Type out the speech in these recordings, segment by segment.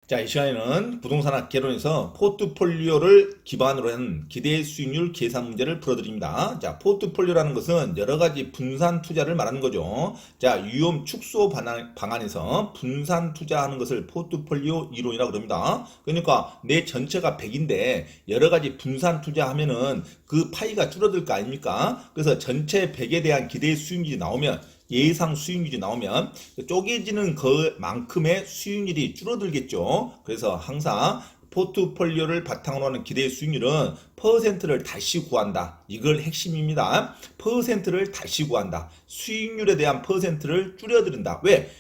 자, 이 시간에는 부동산학 개론에서 포트폴리오를 기반으로 한 기대 수익률 계산 문제를 풀어드립니다. 자, 포트폴리오라는 것은 여러 가지 분산 투자를 말하는 거죠. 자, 위험 축소 방안에서 분산 투자하는 것을 포트폴리오 이론이라고 그럽니다. 그러니까 내 전체가 100인데 여러 가지 분산 투자하면은 그 파이가 줄어들 거 아닙니까? 그래서 전체 100에 대한 기대 수익률이 나오면 예상 수익률이 나오면 쪼개지는 그만큼의 수익률이 줄어들겠죠. 그래서 항상 포트폴리오를 바탕으로 하는 기대 수익률은 퍼센트를 다시 구한다. 이걸 핵심입니다. 퍼센트를 다시 구한다. 수익률에 대한 퍼센트를 줄여드린다. 왜?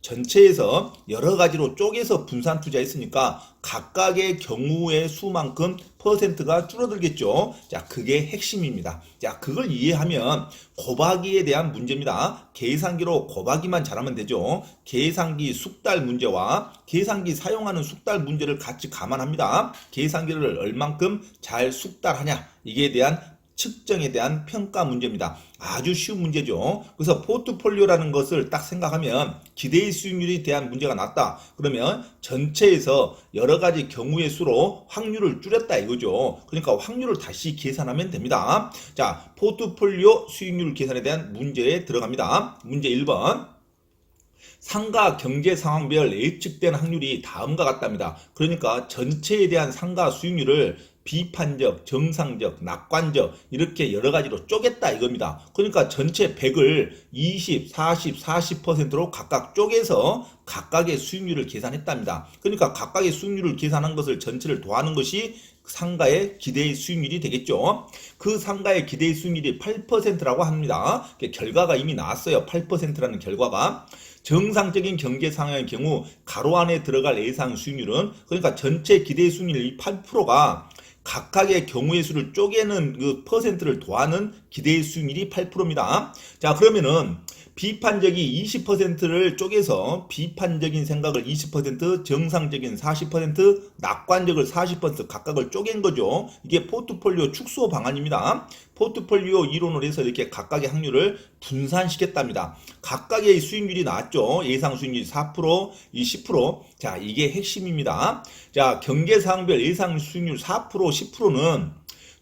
전체에서 여러 가지로 쪼개서 분산 투자했으니까 각각의 경우의 수만큼 퍼센트가 줄어들겠죠. 자, 그게 핵심입니다. 자, 그걸 이해하면 곱하기에 대한 문제입니다. 계산기로 곱하기만 잘하면 되죠. 계산기 숙달 문제와 계산기 사용하는 숙달 문제를 같이 감안합니다. 계산기를 얼만큼 잘 숙달하냐, 이게 대한 측정에 대한 평가 문제입니다. 아주 쉬운 문제죠. 그래서 포트폴리오라는 것을 딱 생각하면 기대의 수익률에 대한 문제가 났다. 그러면 전체에서 여러 가지 경우의 수로 확률을 줄였다 이거죠. 그러니까 확률을 다시 계산하면 됩니다. 자, 포트폴리오 수익률 계산에 대한 문제에 들어갑니다. 문제 1번. 상가 경제 상황별 예측된 확률이 다음과 같답니다. 그러니까 전체에 대한 상가 수익률을 비판적, 정상적, 낙관적 이렇게 여러 가지로 쪼갰다 이겁니다. 그러니까 전체 100을 20, 40, 40%로 각각 쪼개서 각각의 수익률을 계산했답니다. 그러니까 각각의 수익률을 계산한 것을 전체를 더하는 것이 상가의 기대의 수익률이 되겠죠. 그 상가의 기대의 수익률이 8%라고 합니다. 결과가 이미 나왔어요. 8%라는 결과가. 정상적인 경제 상황의 경우 가로 안에 들어갈 예상 수익률은, 그러니까 전체 기대 수익률 8%가 각각의 경우의 수를 쪼개는 그 퍼센트를 더하는 기대 수익률이 8%입니다. 자, 그러면은 비판적이 20%를 쪼개서 비판적인 생각을 20%, 정상적인 40%, 낙관적을 40% 각각을 쪼갠 거죠. 이게 포트폴리오 축소 방안입니다. 포트폴리오 이론을 해서 이렇게 각각의 확률을 분산시켰답니다. 각각의 수익률이 나왔죠. 예상 수익률이 4%, 이 10%. 자, 이게 핵심입니다. 자, 경제상황별 예상 수익률 4%, 10%는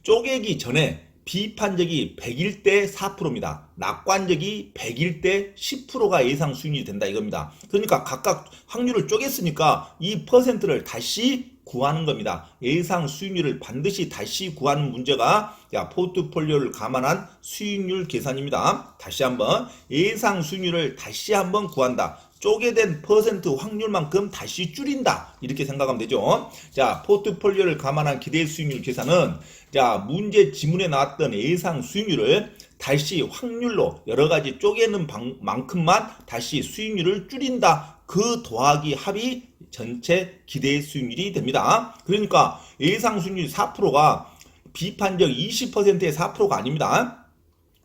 쪼개기 전에 비판적이 100일 때 4%입니다. 낙관적이 100일 때 10%가 예상 수익률이 된다 이겁니다. 그러니까 각각 확률을 쪼갰으니까 이 퍼센트를 다시 구하는 겁니다. 예상 수익률을 반드시 다시 구하는 문제가 포트폴리오를 감안한 수익률 계산입니다. 다시 한번 예상 수익률을 다시 한번 구한다. 쪼개된 퍼센트 확률만큼 다시 줄인다. 이렇게 생각하면 되죠. 자, 포트폴리오를 감안한 기대 수익률 계산은 자, 문제 지문에 나왔던 예상 수익률을 다시 확률로 여러 가지 쪼개는 만큼만 다시 수익률을 줄인다. 그 더하기 합이 전체 기대 수익률이 됩니다. 그러니까 예상 수익률 4%가 비판적 20%의 4%가 아닙니다.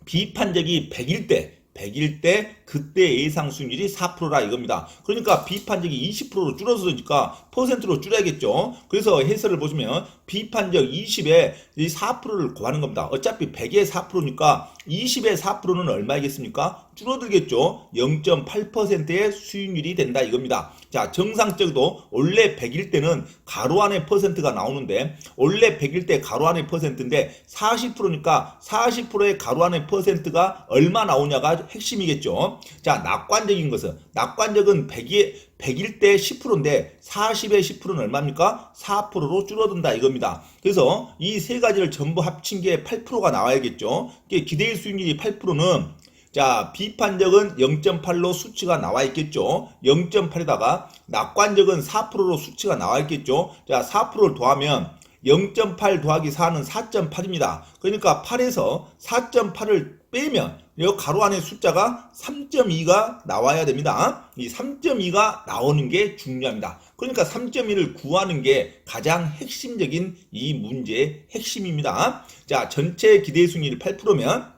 비판적이 100일 때 그때 예상 수익률이 4%라 이겁니다. 그러니까 비판적이 20%로 줄어드니까 퍼센트로 줄여야겠죠. 그래서 해설을 보시면 비판적 20에 이 4%를 구하는 겁니다. 어차피 100에 4%니까 20에 4%는 얼마이겠습니까? 줄어들겠죠. 0.8%의 수익률이 된다 이겁니다. 자, 정상적도 원래 100일 때는 가로 안에 퍼센트가 나오는데 원래 100일 때 가로 안에 퍼센트인데 40%니까 40%의 가로 안에 퍼센트가 얼마 나오냐가 핵심이겠죠. 자, 낙관적인 것은 낙관적은 100일 때 10%인데 40의 10%는 얼마입니까? 4%로 줄어든다 이겁니다. 그래서 이 세 가지를 전부 합친 게 8%가 나와야겠죠. 기대의 수익률이 8%는 자, 비판적은 0.8로 수치가 나와 있겠죠. 0.8에다가 낙관적은 4%로 수치가 나와 있겠죠. 자, 4%를 더하면 0.8 더하기 4는 4.8입니다. 그러니까 8에서 4.8을 빼면 이 가로 안에 숫자가 3.2가 나와야 됩니다. 이 3.2가 나오는 게 중요합니다. 그러니까 3.2를 구하는 게 가장 핵심적인 이 문제의 핵심입니다. 자, 전체 기대 수익률이 8%면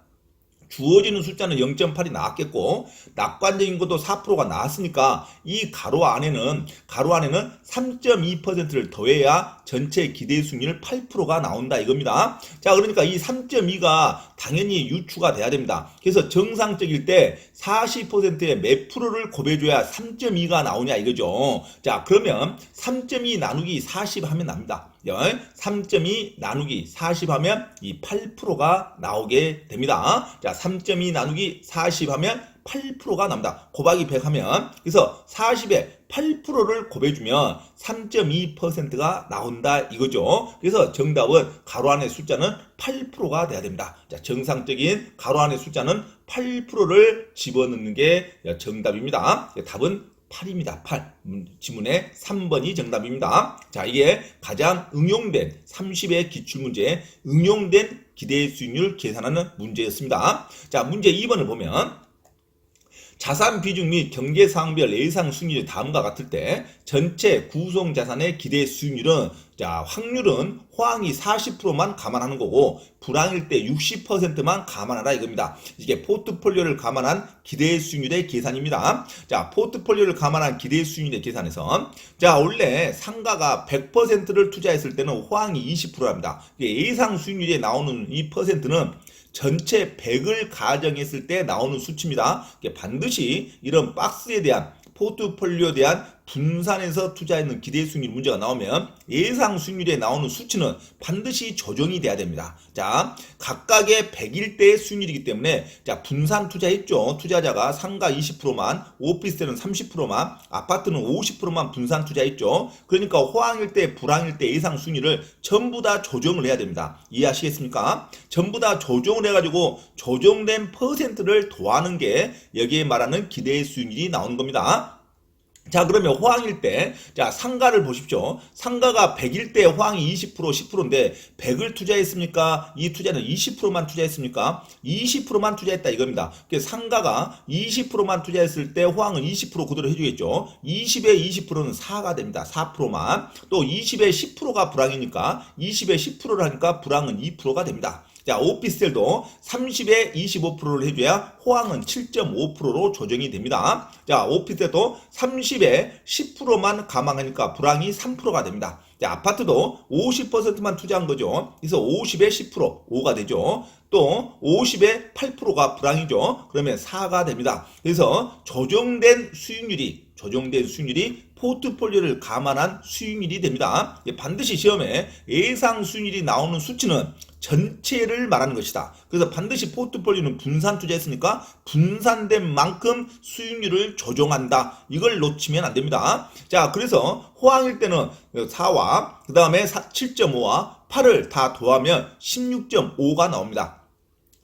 주어지는 숫자는 0.8이 나왔겠고 낙관적인 것도 4%가 나왔으니까 이 가로 안에는 3.2%를 더해야 전체 기대 수익률 8%가 나온다 이겁니다. 자, 그러니까 이 3.2가 당연히 유추가 돼야 됩니다. 그래서 정상적일 때 40%의 몇 프로를 곱해줘야 3.2가 나오냐 이거죠. 자, 그러면 3.2 나누기 40 하면 납니다. 3.2 나누기 40 하면 이 8%가 나오게 됩니다. 자, 3.2 나누기 40 하면 8%가 납니다. 곱하기 100 하면, 그래서 40에 8%를 곱해주면 3.2%가 나온다 이거죠. 그래서 정답은 가로 안의 숫자는 8%가 돼야 됩니다. 자, 정상적인 가로 안의 숫자는 8%를 집어넣는 게 정답입니다. 답은 8입니다. 8. 지문의 3번이 정답입니다. 자, 이게 가장 응용된 30의 기출문제, 응용된 기대 수익률 계산하는 문제였습니다. 자, 문제 2번을 보면 자산 비중 및 경제 상황별 예상 수익률이 다음과 같을 때 전체 구성 자산의 기대 수익률은 자, 확률은 호황이 40%만 감안하는 거고 불황일 때 60%만 감안하라 이겁니다. 이게 포트폴리오를 감안한 기대 수익률의 계산입니다. 자, 포트폴리오를 감안한 기대 수익률의 계산에서 자, 원래 상가가 100%를 투자했을 때는 호황이 20%입니다. 예상 수익률에 나오는 이 퍼센트는 전체 100을 가정했을 때 나오는 수치입니다. 반드시 이런 박스에 대한 포트폴리오에 대한 분산해서 투자했는 기대 수익률 문제가 나오면 예상 수익률에 나오는 수치는 반드시 조정이 돼야 됩니다. 자, 각각의 100일 때의 수익률이기 때문에 자, 분산 투자했죠. 투자자가 상가 20%만, 오피스텔은 30%만, 아파트는 50%만 분산 투자했죠. 그러니까 호황일 때, 불황일 때 예상 수익률을 전부 다 조정을 해야 됩니다. 이해하시겠습니까? 전부 다 조정을 해가지고 조정된 퍼센트를 더하는 게 여기에 말하는 기대 수익률이 나오는 겁니다. 자, 그러면 호황일 때, 자, 상가를 보십시오. 상가가 100일 때 호황이 20%, 10%인데 100을 투자했습니까? 이 투자는 20%만 투자했습니까? 20%만 투자했다 이겁니다. 상가가 20%만 투자했을 때 호황은 20% 그대로 해주겠죠. 20에 20%는 4가 됩니다. 4%만. 또 20에 10%가 불황이니까 20에 10%를 하니까 불황은 2%가 됩니다. 자, 오피스텔도 30에 25%를 해줘야 호황은 7.5%로 조정이 됩니다. 자, 오피스텔도 30에 10%만 감안하니까 불황이 3%가 됩니다. 자, 아파트도 50%만 투자한 거죠. 그래서 50에 10%, 5가 되죠. 또 50에 8%가 불황이죠. 그러면 4가 됩니다. 그래서 조정된 수익률이 포트폴리오를 감안한 수익률이 됩니다. 반드시 시험에 예상 수익률이 나오는 수치는 전체를 말하는 것이다. 그래서 반드시 포트폴리오는 분산 투자했으니까 분산된 만큼 수익률을 조정한다. 이걸 놓치면 안 됩니다. 자, 그래서 호황일 때는 4와 그 다음에 7.5와 8을 다 더하면 16.5가 나옵니다.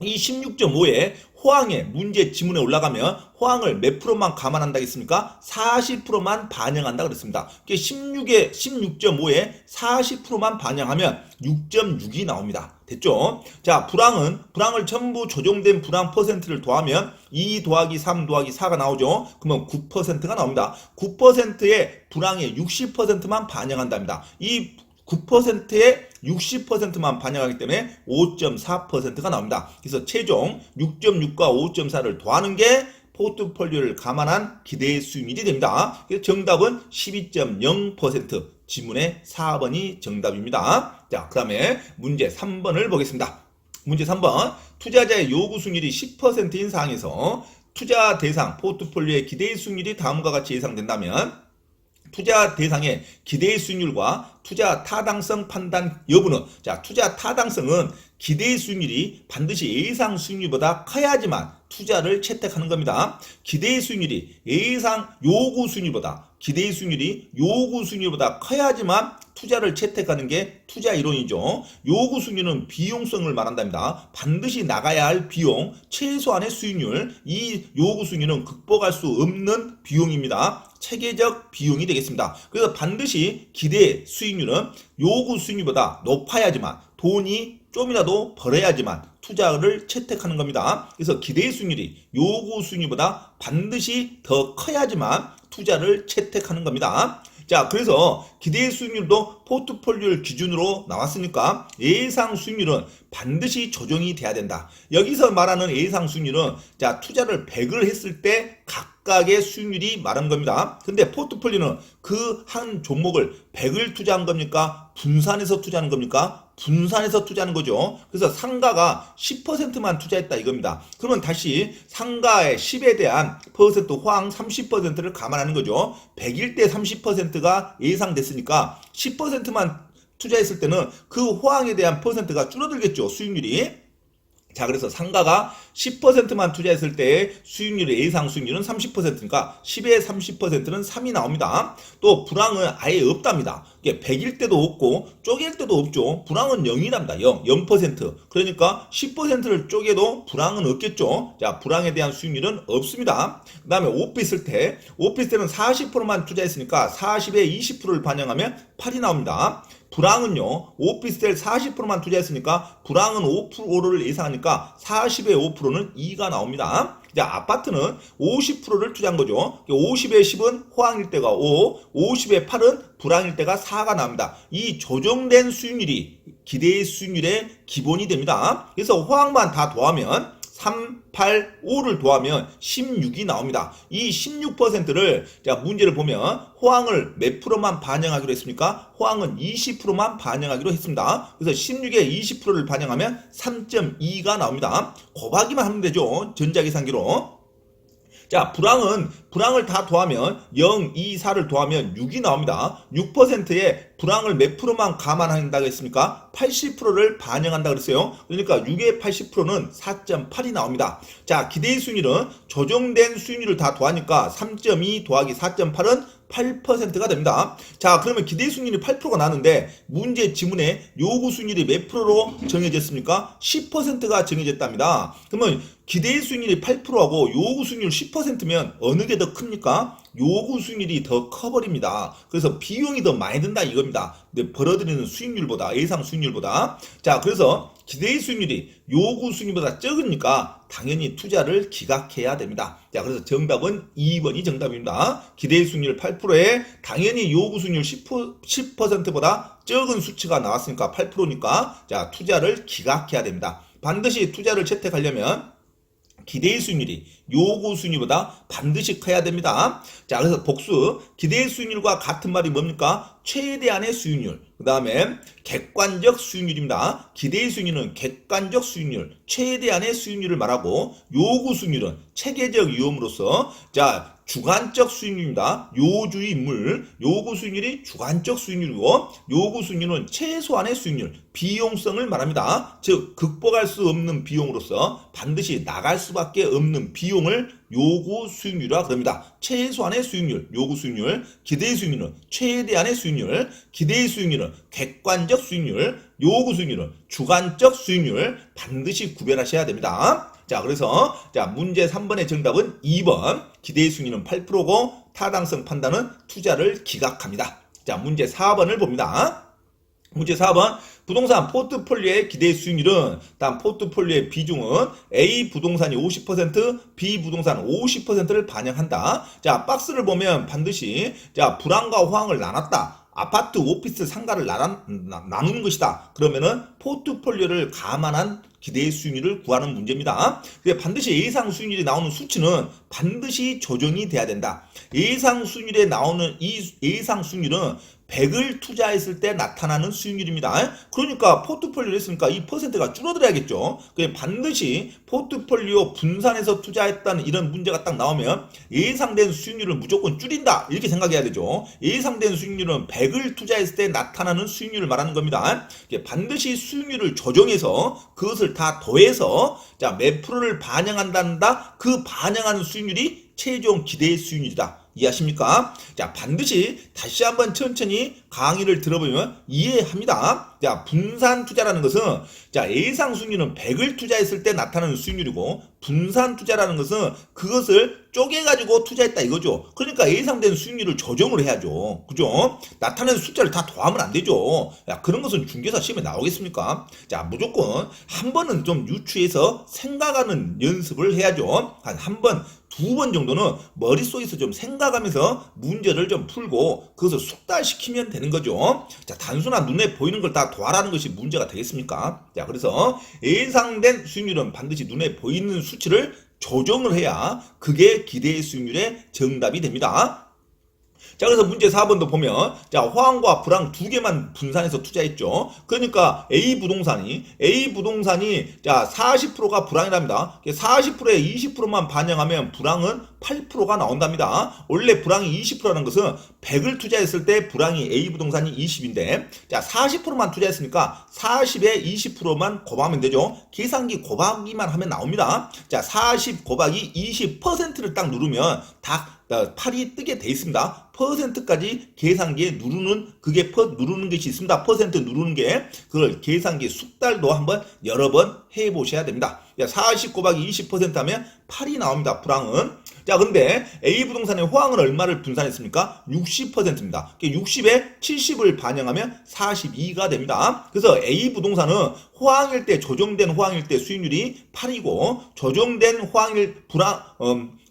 이 16.5에 호황의 문제 지문에 올라가면 호황을 몇 프로만 감안한다 했습니까? 40%만 반영한다 그랬습니다. 16.5에 40%만 반영하면 6.6이 나옵니다. 됐죠? 자, 불황을 전부 조정된 불황 퍼센트를 더하면 2 더하기 3 더하기 4가 나오죠? 그러면 9%가 나옵니다. 9%의 불황의 60%만 반영한답니다. 이 9%에 60%만 반영하기 때문에 5.4%가 나옵니다. 그래서 최종 6.6과 5.4를 더하는 게 포트폴리오를 감안한 기대 수익률이 됩니다. 그래서 정답은 12.0%, 지문의 4번이 정답입니다. 자, 그 다음에 문제 3번을 보겠습니다. 문제 3번, 투자자의 요구 수익률이 10%인 상황에서 투자 대상 포트폴리오의 기대 수익률이 다음과 같이 예상된다면 투자 대상의 기대 수익률과 투자 타당성 판단 여부는, 자, 투자 타당성은 기대 수익률이 반드시 예상 수익률보다 커야지만 투자를 채택하는 겁니다. 기대 수익률이 예상 요구 수익률보다 커야지만 투자를 채택하는 게 투자 이론이죠. 요구 수익률은 비용성을 말한답니다. 반드시 나가야 할 비용, 최소한의 수익률, 이 요구 수익률은 극복할 수 없는 비용입니다. 체계적 비용이 되겠습니다. 그래서 반드시 기대 수익률은 요구 수익률보다 높아야지만, 돈이 좀이라도 벌어야지만 투자를 채택하는 겁니다. 그래서 기대 수익률이 요구 수익률보다 반드시 더 커야지만 투자를 채택하는 겁니다. 자, 그래서 기대 수익률도 포트폴리오를 기준으로 나왔으니까 예상 수익률은 반드시 조정이 돼야 된다. 여기서 말하는 예상 수익률은 자, 투자를 100을 했을 때 각각의 수익률이 말하는 겁니다. 근데 포트폴리오는 그 한 종목을 100을 투자한 겁니까? 분산해서 투자하는 겁니까? 분산해서 투자하는 거죠. 그래서 상가가 10%만 투자했다 이겁니다. 그러면 다시 상가의 10에 대한 퍼센트 호황 30%를 감안하는 거죠. 100일 때 30%가 예상됐으니까 10%만 투자했을 때는 그 호황에 대한 퍼센트가 줄어들겠죠. 수익률이. 자, 그래서 상가가 10%만 투자했을 때의 수익률의 예상 수익률은 30%니까 10에 30%는 3이 나옵니다. 또 불황은 아예 없답니다. 이게 100일 때도 없고 쪼갤 때도 없죠. 불황은 0이랍니다. 0%. 그러니까 10%를 쪼개도 불황은 없겠죠. 자, 불황에 대한 수익률은 없습니다. 그 다음에 오피스 때, 오피스 때는 40%만 투자했으니까 40에 20%를 반영하면 8이 나옵니다. 불황은요, 오피스텔 40%만 투자했으니까 불황은 5%를 예상하니까 40의 5%는 2가 나옵니다. 자, 아파트는 50%를 투자한 거죠. 50의 10은 호황일 때가 5, 50의 8은 불황일 때가 4가 나옵니다. 이 조정된 수익률이 기대의 수익률의 기본이 됩니다. 그래서 호황만 다 더하면 3, 8, 5를 더하면 16이 나옵니다. 이 16%를 자, 문제를 보면 호황을 몇 프로만 반영하기로 했습니까? 호황은 20%만 반영하기로 했습니다. 그래서 16에 20%를 반영하면 3.2가 나옵니다. 곱하기만 하면 되죠. 전자계산기로. 자, 불황을 다 더하면 0, 2, 4를 더하면 6이 나옵니다. 6%에 불황을 몇 프로만 감안한다고 했습니까? 80%를 반영한다고 그랬어요. 그러니까 6의 80%는 4.8이 나옵니다. 자, 기대의 수익률은 조정된 수익률을 다 더하니까 3.2 더하기 4.8은 8%가 됩니다. 자, 그러면 기대 수익률이 8%가 나는데 문제 지문에 요구 수익률이 몇 프로로 정해졌습니까? 10%가 정해졌답니다. 그러면 기대 수익률이 8%하고 요구 수익률 10%면 어느 게 더 큽니까? 요구 수익률이 더 커버립니다. 그래서 비용이 더 많이 든다 이겁니다. 근데 벌어들이는 수익률보다, 예상 수익률보다. 자, 그래서 기대의 수익률이 요구 수익률보다 적으니까 당연히 투자를 기각해야 됩니다. 자, 그래서 정답은 2번이 정답입니다. 기대의 수익률 8%에 당연히 요구 수익률 10%보다 적은 수치가 나왔으니까 8%니까 자, 투자를 기각해야 됩니다. 반드시 투자를 채택하려면 기대의 수익률이 요구 수익률보다 반드시 커야 됩니다. 자, 그래서 복수. 기대의 수익률과 같은 말이 뭡니까? 최대한의 수익률. 그 다음에 객관적 수익률입니다. 기대의 수익률은 객관적 수익률, 최대한의 수익률을 말하고 요구 수익률은 체계적 위험으로서 자, 주관적 수익률입니다. 요주의 물, 요구 수익률이 주관적 수익률이고 요구 수익률은 최소한의 수익률, 비용성을 말합니다. 즉 극복할 수 없는 비용으로서 반드시 나갈 수밖에 없는 비용을 요구 수익률이라 그럽니다. 최소한의 수익률, 요구 수익률, 기대의 수익률은 최대한의 수익률, 기대의 수익률은 객관적 수익률, 요구 수익률은 주관적 수익률 반드시 구별하셔야 됩니다. 자, 그래서 자, 문제 3번의 정답은 2번. 기대의 수익률은 8%고 타당성 판단은 투자를 기각합니다. 자, 문제 4번을 봅니다. 문제 4번. 부동산 포트폴리오의 기대 수익률은 다음 포트폴리오의 비중은 A 부동산이 50%, B 부동산 50%를 반영한다. 자, 박스를 보면 반드시 자, 불황과 호황을 나눴다. 아파트, 오피스, 상가를 나누는 것이다. 그러면은 포트폴리오를 감안한 기대 수익률을 구하는 문제입니다. 반드시 예상 수익률이 나오는 수치는 반드시 조정이 돼야 된다. 예상 수익률에 나오는 이 예상 수익률은 100을 투자했을 때 나타나는 수익률입니다. 그러니까 포트폴리오를 했으니까 이 퍼센트가 줄어들어야겠죠. 반드시 포트폴리오 분산해서 투자했다는 이런 문제가 딱 나오면 예상된 수익률을 무조건 줄인다 이렇게 생각해야 되죠. 예상된 수익률은 100을 투자했을 때 나타나는 수익률을 말하는 겁니다. 반드시 수익률을 조정해서 그것을 다 더해서 자, 몇 프로를 반영한다. 그 반영하는 수익률이 최종 기대의 수익률이다. 이해하십니까? 자, 반드시 다시 한번 천천히 강의를 들어보면 이해합니다. 자, 분산 투자라는 것은 자, 예상 수익률은 100을 투자했을 때 나타나는 수익률이고 분산 투자라는 것은 그것을 쪼개가지고 투자했다 이거죠. 그러니까 예상된 수익률을 조정을 해야죠. 그죠? 나타나는 숫자를 다 더하면 안 되죠. 야, 그런 것은 중개사 시험에 나오겠습니까? 자, 무조건 한 번은 좀 유추해서 생각하는 연습을 해야죠. 한 번, 두 번 정도는 머릿속에서 좀 생각하면서 문제를 좀 풀고 그것을 숙달시키면 되는 거죠. 자, 단순한 눈에 보이는 걸 다 더하라는 것이 문제가 되겠습니까? 자, 그래서 예상된 수익률은 반드시 눈에 보이는 수치를 조정을 해야 그게 기대 수익률의 정답이 됩니다. 자, 그래서 문제 4번도 보면, 자, 호황과 불황 두 개만 분산해서 투자했죠. 그러니까 A 부동산이, 자, 40%가 불황이랍니다. 40%에 20%만 반영하면 불황은 8%가 나온답니다. 원래 불황이 20%라는 것은 100을 투자했을 때 불황이 A부동산이 20인데, 자, 40%만 투자했으니까 40에 20%만 곱하면 되죠. 계산기 곱하기만 하면 나옵니다. 자, 40 곱하기 20%를 딱 누르면 다 8이 뜨게 돼 있습니다. 퍼센트까지 계산기에 누르는 누르는 것이 있습니다. 퍼센트 누르는 게 그걸 계산기 숙달도 한번 여러 번 해보셔야 됩니다. 40 곱하기 20% 하면 8이 나옵니다. 불황은. 자, 근데 A부동산의 호황은 얼마를 분산했습니까? 60%입니다. 60에 70을 반영하면 42가 됩니다. 그래서 A부동산은 호황일 때 조정된 호황일 때 수익률이 8이고 조정된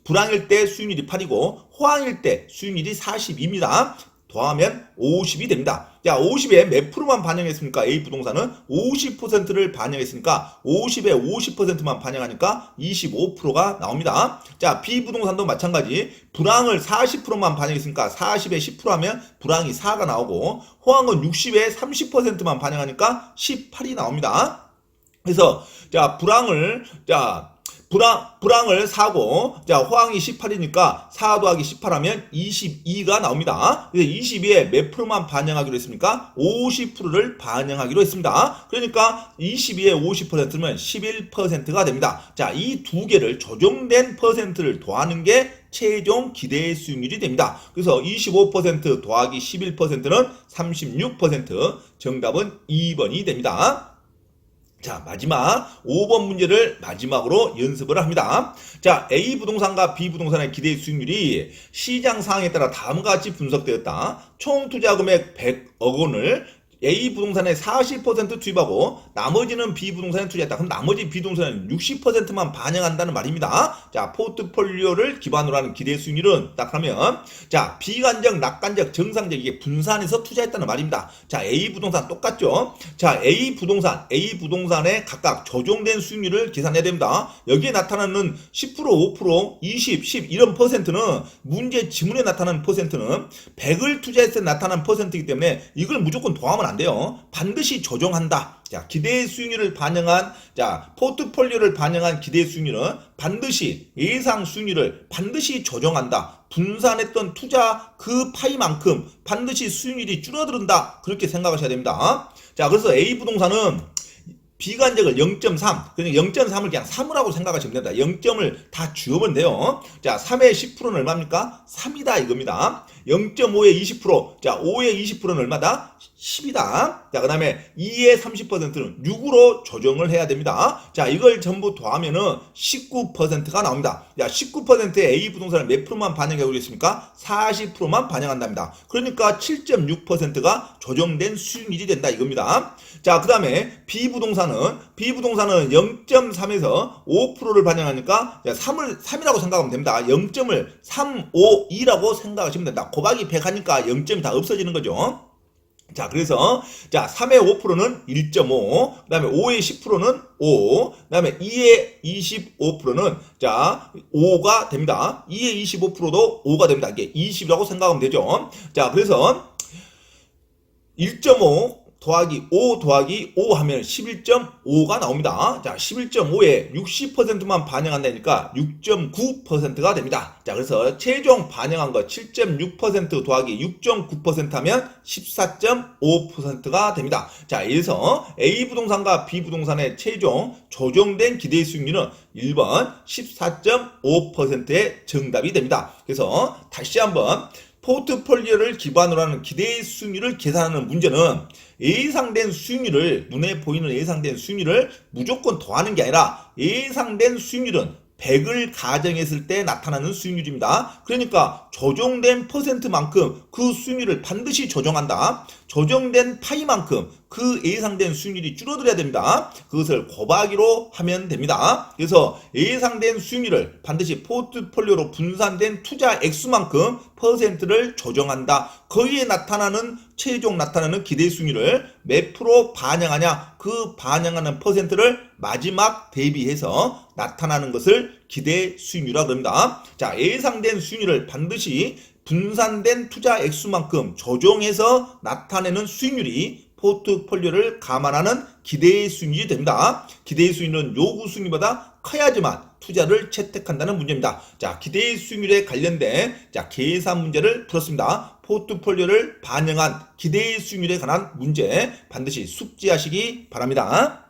불황일 때 수익률이 8이고 호황일 때 수익률이 42입니다. 더하면 50이 됩니다. 자, 50에 몇 프로만 반영했습니까? A부동산은 50%를 반영했으니까 50에 50%만 반영하니까 25%가 나옵니다. 자, B부동산도 마찬가지. 불황을 40%만 반영했으니까 40에 10% 하면 불황이 4가 나오고 호황은 60에 30%만 반영하니까 18이 나옵니다. 그래서 자, 불황을 사고, 자, 호황이 18이니까 4 더하기 18 하면 22가 나옵니다. 그래서 22에 몇 프로만 반영하기로 했습니까? 50%를 반영하기로 했습니다. 그러니까 22에 50%면 11%가 됩니다. 자, 이 두 개를 조정된 퍼센트를 더하는 게 최종 기대 수익률이 됩니다. 그래서 25% 더하기 11%는 36%, 정답은 2번이 됩니다. 자, 마지막 5번 문제를 마지막으로 연습을 합니다. 자, A부동산과 B부동산의 기대 수익률이 시장 상황에 따라 다음과 같이 분석되었다. 총 투자 금액 100억 원을 A부동산에 40% 투입하고 나머지는 B부동산에 투자했다. 그럼 나머지 B부동산은 60%만 반영한다는 말입니다. 자, 포트폴리오를 기반으로 하는 기대 수익률은 딱 하면, 자, 비관적, 낙관적, 정상적 이게 분산해서 투자했다는 말입니다. 자, A부동산 똑같죠? 자, A부동산에 각각 조정된 수익률을 계산해야 됩니다. 여기에 나타나는 10%, 5%, 20, 10 이런 퍼센트는 문제 지문에 나타나는 퍼센트는 100을 투자했을 때 나타나는 퍼센트이기 때문에 이걸 무조건 더하면 안 돼요. 반드시 조정한다. 자, 기대 수익률을 반영한, 자, 포트폴리오를 반영한 기대 수익률은 반드시 예상 수익률을 반드시 조정한다. 분산했던 투자 그 파이만큼 반드시 수익률이 줄어든다. 그렇게 생각하셔야 됩니다. 자, 그래서 A부동산은 비관적을 0.3, 그러니까 0.3을 그냥 3이라고 생각하시면 됩니다. 0점을 다 주우면 돼요. 자, 3의 10%는 얼마입니까? 3이다 이겁니다. 0.5의 20%, 자, 5의 20%는 얼마다? 10이다. 자, 그 다음에 2의 30%는 6으로 조정을 해야 됩니다. 자, 이걸 전부 더하면은 19%가 나옵니다. 자, 19%의 A부동산을 몇 프로만 반영하고 있습니까? 40%만 반영한답니다. 그러니까 7.6%가 조정된 수익률이 된다 이겁니다. 자, 그 다음에 B부동산은 0.3에서 5%를 반영하니까 3이라고 생각하면 됩니다. 0.352라고 생각하시면 된다. 곱하기 100 하니까 0점이 다 없어지는 거죠. 자, 그래서, 자, 3의 5%는 1.5, 그 다음에 5의 10%는 5, 그 다음에 2의 25%는, 자, 5가 됩니다. 2의 25%도 5가 됩니다. 이게 20이라고 생각하면 되죠. 자, 그래서, 1.5, 더하기 5 더하기 5 하면 11.5가 나옵니다. 자, 11.5에 60%만 반영한다니까 6.9%가 됩니다. 자, 그래서 최종 반영한 거 7.6% 더하기 6.9% 하면 14.5%가 됩니다. 자, 이래서 A부동산과 B부동산의 최종 조정된 기대 수익률은 1번 14.5%의 정답이 됩니다. 그래서 다시 한번 포트폴리오를 기반으로 하는 기대 수익률을 계산하는 문제는 예상된 수익률을, 눈에 보이는 예상된 수익률을 무조건 더하는 게 아니라 예상된 수익률은 100을 가정했을 때 나타나는 수익률입니다. 그러니까 조정된 퍼센트만큼 그 수익률을 반드시 조정한다. 조정된 파이만큼 그 예상된 수익률이 줄어들어야 됩니다. 그것을 곱하기로 하면 됩니다. 그래서 예상된 수익률을 반드시 포트폴리오로 분산된 투자 액수만큼 퍼센트를 조정한다. 거기에 나타나는 최종 나타나는 기대 수익률을 몇 프로 반영하냐, 그 반영하는 퍼센트를 마지막 대비해서 나타나는 것을 기대 수익률이라고 합니다. 자, 예상된 수익률을 반드시 분산된 투자 액수만큼 조정해서 나타내는 수익률이 포트폴리오를 감안하는 기대의 수익률이 됩니다. 기대의 수익률은 요구 수익률보다 커야지만 투자를 채택한다는 문제입니다. 자, 기대의 수익률에 관련된 계산 문제를 풀었습니다. 포트폴리오를 반영한 기대의 수익률에 관한 문제 반드시 숙지하시기 바랍니다.